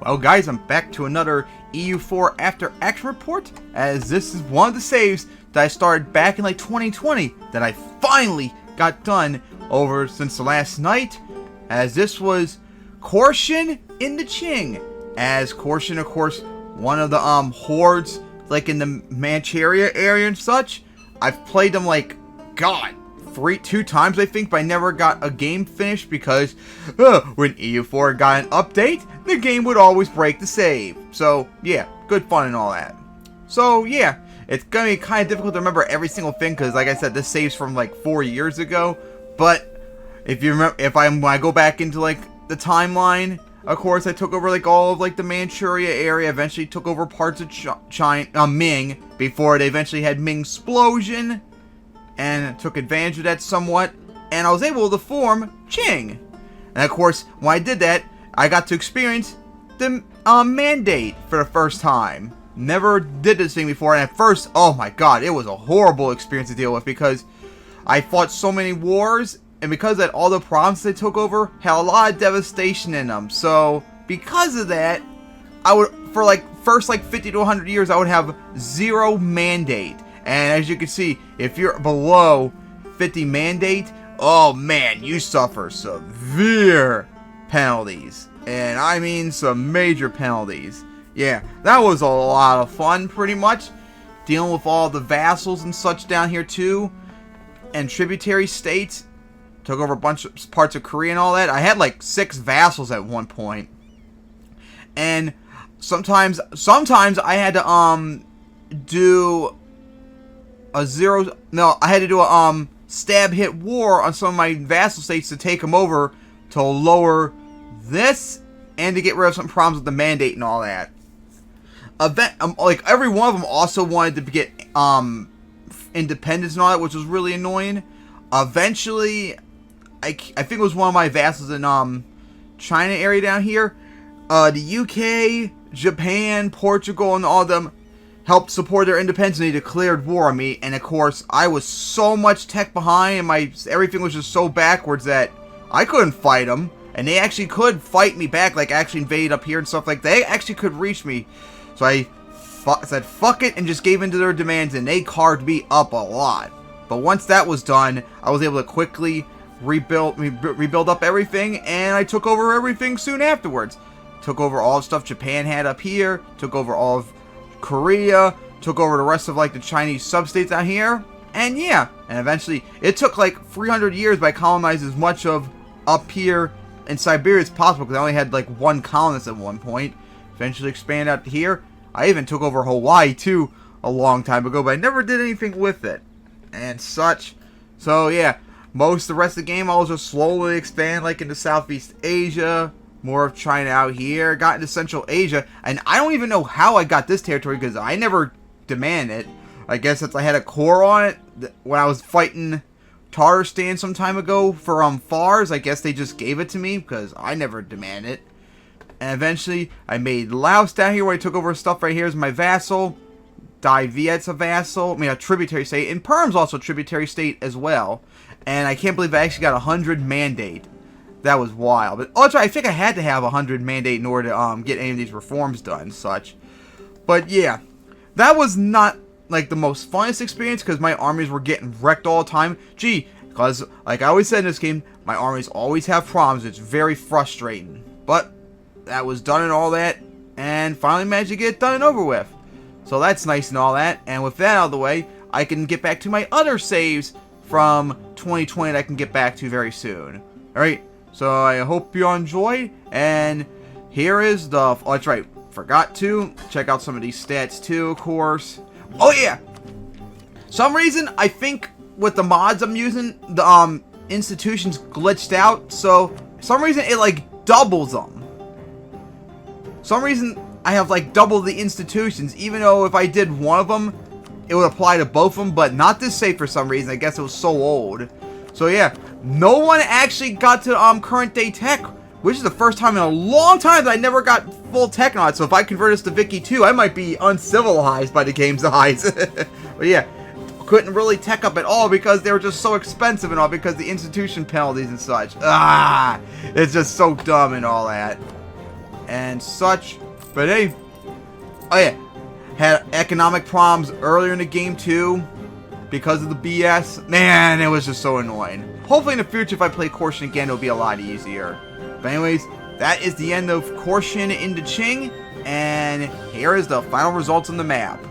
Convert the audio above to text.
Well guys, I'm back to another EU4 After Action Report, as this is one of the saves that I started back in like 2020 that I finally got done over since the last night, as this was Korchin-Qing. As Korchin, of course, one of the hordes like in the Manchuria area and such. I've played them like, God, two times I think, but I never got a game finished because when EU4 got an update, the game would always break the save. So yeah, good fun and all that. So yeah, it's gonna be kind of difficult to remember every single thing because, like I said, this save's from like 4 years ago. But if you remember, when I go back into like the timeline, of course I took over like all of like the Manchuria area. Eventually took over parts of China, Ming, before they eventually had Ming explosion, and took advantage of that somewhat. And I was able to form Qing. And of course, when I did that, I got to experience the mandate for the first time. Never did this thing before, and at first, oh my god, it was a horrible experience to deal with because I fought so many wars, and because of that, all the provinces they took over had a lot of devastation in them. So because of that, I would, for like first like 50 to 100 years, I would have 0 mandate. And as you can see, if you're below 50 mandate, oh man, you suffer severe penalties. And I mean some major penalties. Yeah, that was a lot of fun, pretty much. Dealing with all the vassals and such down here too. And tributary states. Took over a bunch of parts of Korea and all that. I had like 6 vassals at one point. And sometimes I had to do a stab hit war on some of my vassal states to take them over, to lower this and to get rid of some problems with the mandate and all that. Like every one of them also wanted to get independence and all that, which was really annoying. Eventually, I think it was one of my vassals in China area down here. The UK, Japan, Portugal, and all of them helped support their independence, and they declared war on me. And of course, I was so much tech behind, and everything was just so backwards that I couldn't fight them. And they actually could fight me back, like actually invade up here and stuff like that. They actually could reach me. So I said fuck it and just gave in to their demands, and they carved me up a lot. But once that was done, I was able to quickly rebuild up everything, and I took over everything soon afterwards. Took over all the stuff Japan had up here, took over all of Korea, took over the rest of like the Chinese sub-states out here, and yeah, and eventually it took like 300 years by colonizing as much of up here in Siberia as possible, because I only had like 1 colonist at one point. Eventually expanded out to here. I even took over Hawaii too a long time ago, but I never did anything with it and such. So yeah, most of the rest of the game I was just slowly expand like into Southeast Asia, more of China out here, got into Central Asia, and I don't even know how I got this territory because I never demanded it. I guess since I had a core on it when I was fighting Tatarstan some time ago for Fars, I guess they just gave it to me because I never demanded it. And eventually I made Laos down here where I took over stuff right here as my vassal. Dai Viet's a vassal, I mean a tributary state, and Perm's also a tributary state as well. And I can't believe I actually got 100 mandate. That was wild. But oh, that's right, I think I had to have 100 mandate in order to get any of these reforms done and such. But yeah, that was not like the most funnest experience because my armies were getting wrecked all the time. Gee, because like I always said in this game, my armies always have problems. It's very frustrating. But that was done and all that, and finally managed to get it done and over with. So that's nice and all that. And with that out of the way, I can get back to my other saves from 2020 that I can get back to very soon. Alright, so I hope you all enjoyed, and here is the... Oh, that's right, forgot to check out some of these stats too, of course. Oh yeah! Some reason, I think with the mods I'm using, the institutions glitched out, so for some reason it like doubles them. Some reason I have like double the institutions, even though if I did one of them, it would apply to both of them, but not this safe for some reason. I guess it was so old. So yeah, no one actually got to current day tech, which is the first time in a long time that I never got full tech on it. So if I convert this to Vicky 2, I might be uncivilized by the game's eyes. But yeah, couldn't really tech up at all because they were just so expensive and all because the institution penalties and such. It's just so dumb and all that. and such. But hey, oh yeah, had economic problems earlier in the game too because of the BS. Man, it was just so annoying. Hopefully in the future, if I play Korchin again, it'll be a lot easier. But anyways, that is the end of Korchin into Qing, and here is the final results on the map.